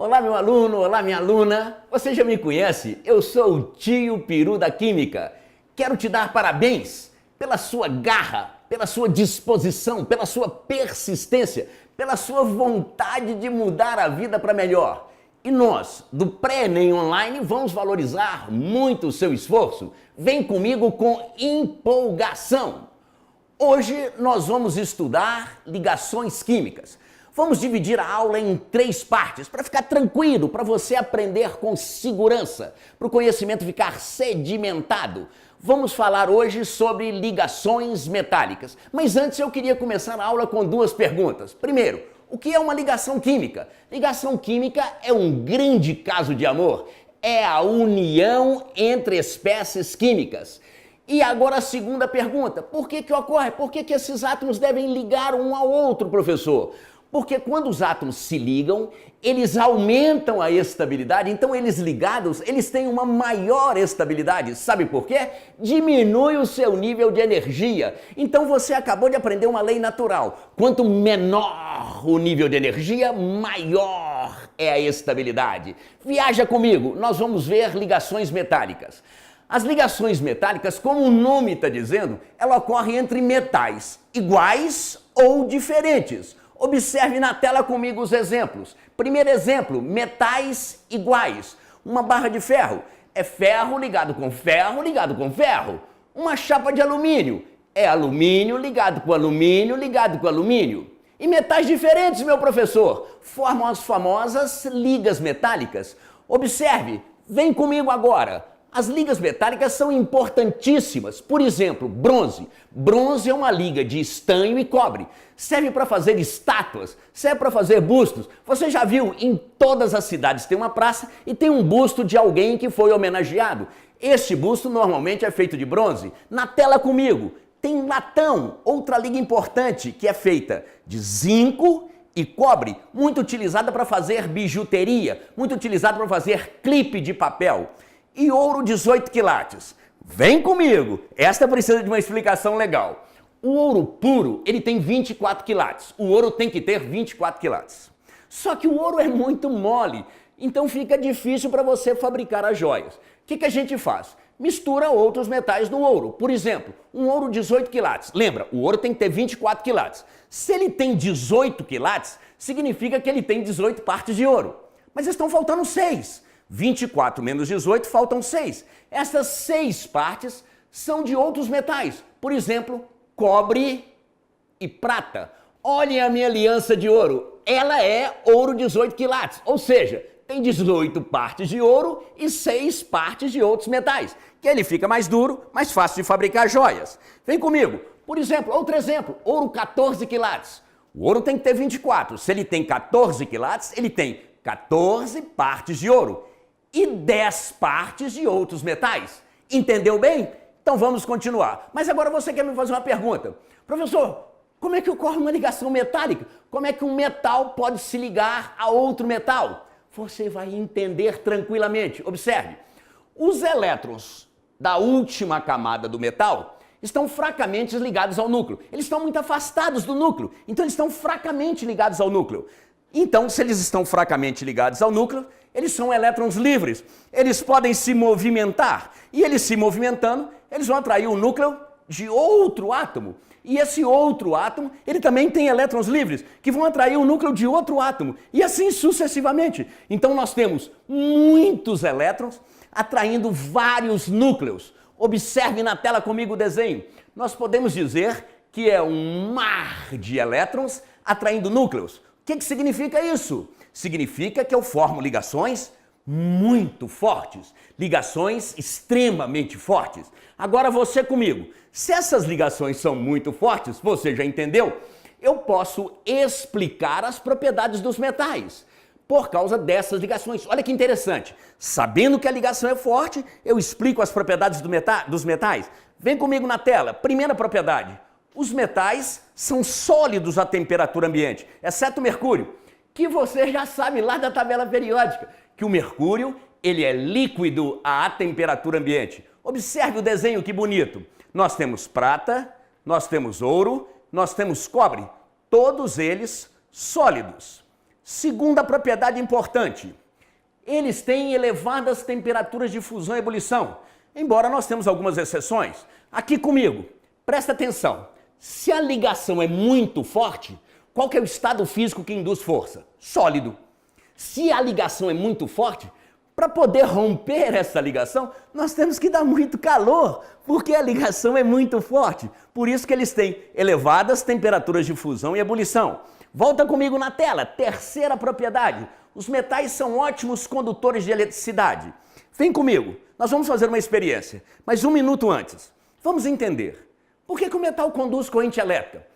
Olá, meu aluno, olá, minha aluna. Você já me conhece? Eu sou o tio Peru da Química. Quero te dar parabéns pela sua garra, pela sua disposição, pela sua persistência, pela sua vontade de mudar a vida para melhor. E nós, do Pré-ENEM Online, vamos valorizar muito o seu esforço. Vem comigo com empolgação. Hoje nós vamos estudar ligações químicas. Vamos dividir a aula em 3 partes, para ficar tranquilo, para você aprender com segurança, para o conhecimento ficar sedimentado. Vamos falar hoje sobre ligações metálicas. Mas antes eu queria começar a aula com 2 perguntas. Primeiro, o que é uma ligação química? Ligação química é um grande caso de amor. É a união entre espécies químicas. E agora a segunda pergunta, por que ocorre? Por que esses átomos devem ligar um ao outro, professor? Porque quando os átomos se ligam, eles aumentam a estabilidade, então eles ligados, eles têm uma maior estabilidade. Sabe por quê? Diminui o seu nível de energia. Então você acabou de aprender uma lei natural. Quanto menor o nível de energia, maior é a estabilidade. Viaja comigo, nós vamos ver ligações metálicas. As ligações metálicas, como o nome está dizendo, ela ocorre entre metais iguais ou diferentes. Observe na tela comigo os exemplos. Primeiro exemplo, metais iguais. Uma barra de ferro é ferro ligado com ferro ligado com ferro. Uma chapa de alumínio é alumínio ligado com alumínio ligado com alumínio. E metais diferentes, meu professor, formam as famosas ligas metálicas. Observe, vem comigo agora. As ligas metálicas são importantíssimas. Por exemplo, bronze. Bronze é uma liga de estanho e cobre. Serve para fazer estátuas, serve para fazer bustos. Você já viu, em todas as cidades tem uma praça e tem um busto de alguém que foi homenageado. Este busto normalmente é feito de bronze. Na tela comigo, tem latão, outra liga importante, que é feita de zinco e cobre, muito utilizada para fazer bijuteria, muito utilizada para fazer clipe de papel. E ouro 18 quilates. Vem comigo, esta precisa de uma explicação legal. O ouro puro, ele tem 24 quilates. O ouro tem que ter 24 quilates. Só que o ouro é muito mole, então fica difícil para você fabricar as joias. O que a gente faz? Mistura outros metais no ouro. Por exemplo, um ouro 18 quilates. Lembra, o ouro tem que ter 24 quilates. Se ele tem 18 quilates, significa que ele tem 18 partes de ouro. Mas estão faltando 6. 24 menos 18, faltam 6. Essas 6 partes são de outros metais. Por exemplo, cobre e prata. Olhem a minha aliança de ouro. Ela é ouro 18 quilates, ou seja, tem 18 partes de ouro e 6 partes de outros metais, que ele fica mais duro, mais fácil de fabricar joias. Vem comigo. Por exemplo, outro exemplo, ouro 14 quilates. O ouro tem que ter 24. Se ele tem 14 quilates, ele tem 14 partes de ouro e 10 partes de outros metais. Entendeu bem? Então vamos continuar. Mas agora você quer me fazer uma pergunta. Professor, como é que ocorre uma ligação metálica? Como é que um metal pode se ligar a outro metal? Você vai entender tranquilamente. Observe. Os elétrons da última camada do metal estão fracamente ligados ao núcleo. Eles estão muito afastados do núcleo, então eles estão fracamente ligados ao núcleo. Então, se eles estão fracamente ligados ao núcleo, eles são elétrons livres. Eles podem se movimentar. E eles se movimentando, eles vão atrair o núcleo de outro átomo. E esse outro átomo, ele também tem elétrons livres, que vão atrair o núcleo de outro átomo. E assim sucessivamente. Então, nós temos muitos elétrons atraindo vários núcleos. Observe na tela comigo o desenho. Nós podemos dizer que é um mar de elétrons atraindo núcleos. O que significa isso? Significa que eu formo ligações muito fortes, ligações extremamente fortes. Agora você comigo, se essas ligações são muito fortes, você já entendeu? Eu posso explicar as propriedades dos metais por causa dessas ligações. Olha que interessante, sabendo que a ligação é forte, eu explico as propriedades dos metais. Vem comigo na tela, primeira propriedade. Os metais são sólidos à temperatura ambiente, exceto o mercúrio, que você já sabe lá da tabela periódica, que o mercúrio ele é líquido à temperatura ambiente. Observe o desenho, que bonito. Nós temos prata, nós temos ouro, nós temos cobre, todos eles sólidos. Segunda propriedade importante, eles têm elevadas temperaturas de fusão e ebulição, embora nós temos algumas exceções. Aqui comigo, presta atenção, se a ligação é muito forte, qual que é o estado físico que induz força? Sólido. Se a ligação é muito forte, para poder romper essa ligação, nós temos que dar muito calor, porque a ligação é muito forte. Por isso que eles têm elevadas temperaturas de fusão e ebulição. Volta comigo na tela. Terceira propriedade. Os metais são ótimos condutores de eletricidade. Vem comigo. Nós vamos fazer uma experiência. Mas um minuto antes. Vamos entender. Por que o metal conduz corrente elétrica?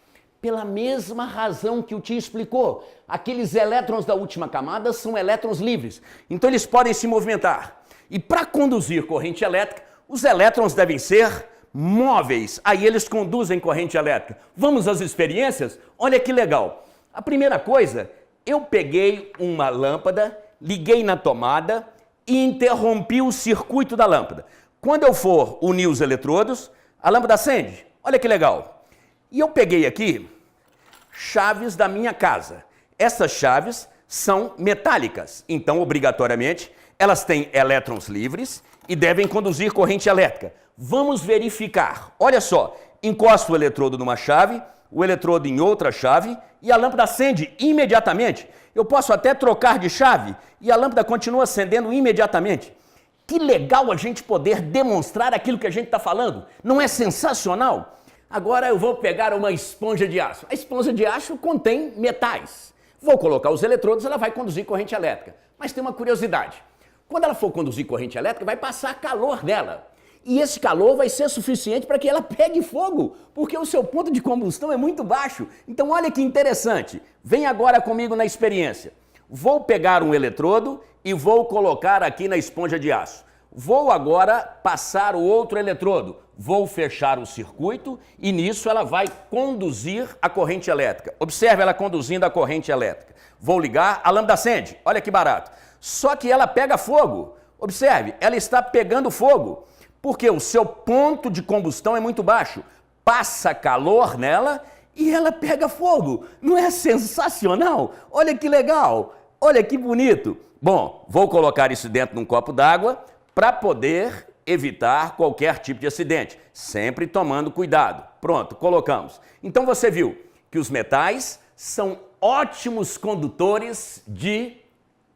Pela mesma razão que o tio explicou. Aqueles elétrons da última camada são elétrons livres. Então eles podem se movimentar. E para conduzir corrente elétrica, os elétrons devem ser móveis. Aí eles conduzem corrente elétrica. Vamos às experiências? Olha que legal. A primeira coisa, eu peguei uma lâmpada, liguei na tomada e interrompi o circuito da lâmpada. Quando eu for unir os eletrodos, a lâmpada acende. Olha que legal. E eu peguei aqui chaves da minha casa. Essas chaves são metálicas, então, obrigatoriamente, elas têm elétrons livres e devem conduzir corrente elétrica. Vamos verificar. Olha só, encosto o eletrodo numa chave, o eletrodo em outra chave e a lâmpada acende imediatamente. Eu posso até trocar de chave e a lâmpada continua acendendo imediatamente. Que legal a gente poder demonstrar aquilo que a gente está falando. Não é sensacional? Agora eu vou pegar uma esponja de aço. A esponja de aço contém metais. Vou colocar os eletrodos, ela vai conduzir corrente elétrica. Mas tem uma curiosidade. Quando ela for conduzir corrente elétrica, vai passar calor nela. E esse calor vai ser suficiente para que ela pegue fogo, porque o seu ponto de combustão é muito baixo. Então olha que interessante. Vem agora comigo na experiência. Vou pegar um eletrodo e vou colocar aqui na esponja de aço. Vou agora passar o outro eletrodo. Vou fechar o circuito e nisso ela vai conduzir a corrente elétrica. Observe ela conduzindo a corrente elétrica. Vou ligar, a lâmpada acende. Olha que barato. Só que ela pega fogo. Observe, ela está pegando fogo. Porque o seu ponto de combustão é muito baixo. Passa calor nela e ela pega fogo. Não é sensacional? Olha que legal. Olha que bonito. Bom, vou colocar isso dentro de um copo d'água para poder evitar qualquer tipo de acidente, sempre tomando cuidado. Pronto, colocamos. Então você viu que os metais são ótimos condutores de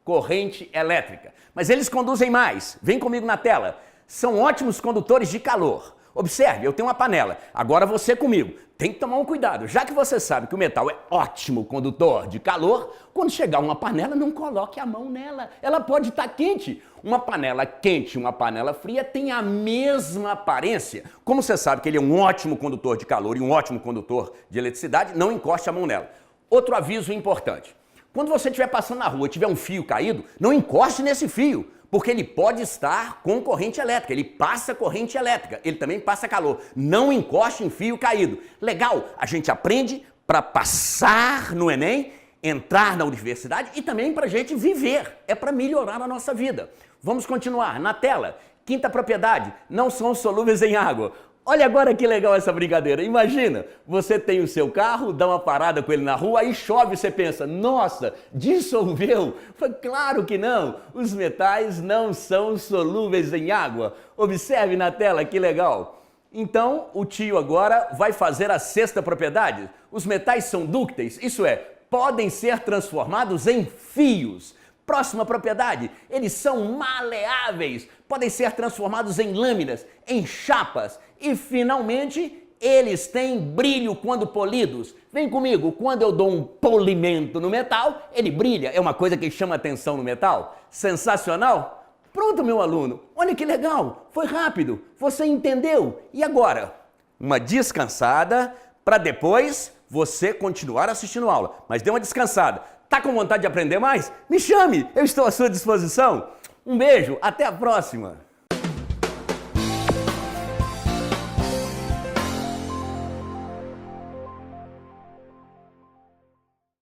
corrente elétrica, mas eles conduzem mais. Vem comigo na tela. São ótimos condutores de calor. Observe, eu tenho uma panela. Agora você comigo. Tem que tomar um cuidado. Já que você sabe que o metal é ótimo condutor de calor, quando chegar uma panela, não coloque a mão nela. Ela pode estar quente. Uma panela quente e uma panela fria têm a mesma aparência. Como você sabe que ele é um ótimo condutor de calor e um ótimo condutor de eletricidade, não encoste a mão nela. Outro aviso importante. Quando você estiver passando na rua e tiver um fio caído, não encoste nesse fio, porque ele pode estar com corrente elétrica, ele passa corrente elétrica, ele também passa calor. Não encoste em fio caído. Legal, a gente aprende para passar no Enem, entrar na universidade e também para a gente viver, é para melhorar a nossa vida. Vamos continuar na tela. Quinta propriedade, não são solúveis em água. Olha agora que legal essa brincadeira. Imagina, você tem o seu carro, dá uma parada com ele na rua, aí chove e você pensa, nossa, dissolveu? Claro que não, os metais não são solúveis em água. Observe na tela que legal. Então, o tio agora vai fazer a sexta propriedade. Os metais são dúcteis, isso é, podem ser transformados em fios. Próxima propriedade, eles são maleáveis, podem ser transformados em lâminas, em chapas e, finalmente, eles têm brilho quando polidos. Vem comigo, quando eu dou um polimento no metal, ele brilha, é uma coisa que chama atenção no metal. Sensacional? Pronto, meu aluno, olha que legal, foi rápido, você entendeu. E agora? Uma descansada para depois você continuar assistindo a aula, mas dê uma descansada. Tá com vontade de aprender mais? Me chame, eu estou à sua disposição. Um beijo, até a próxima!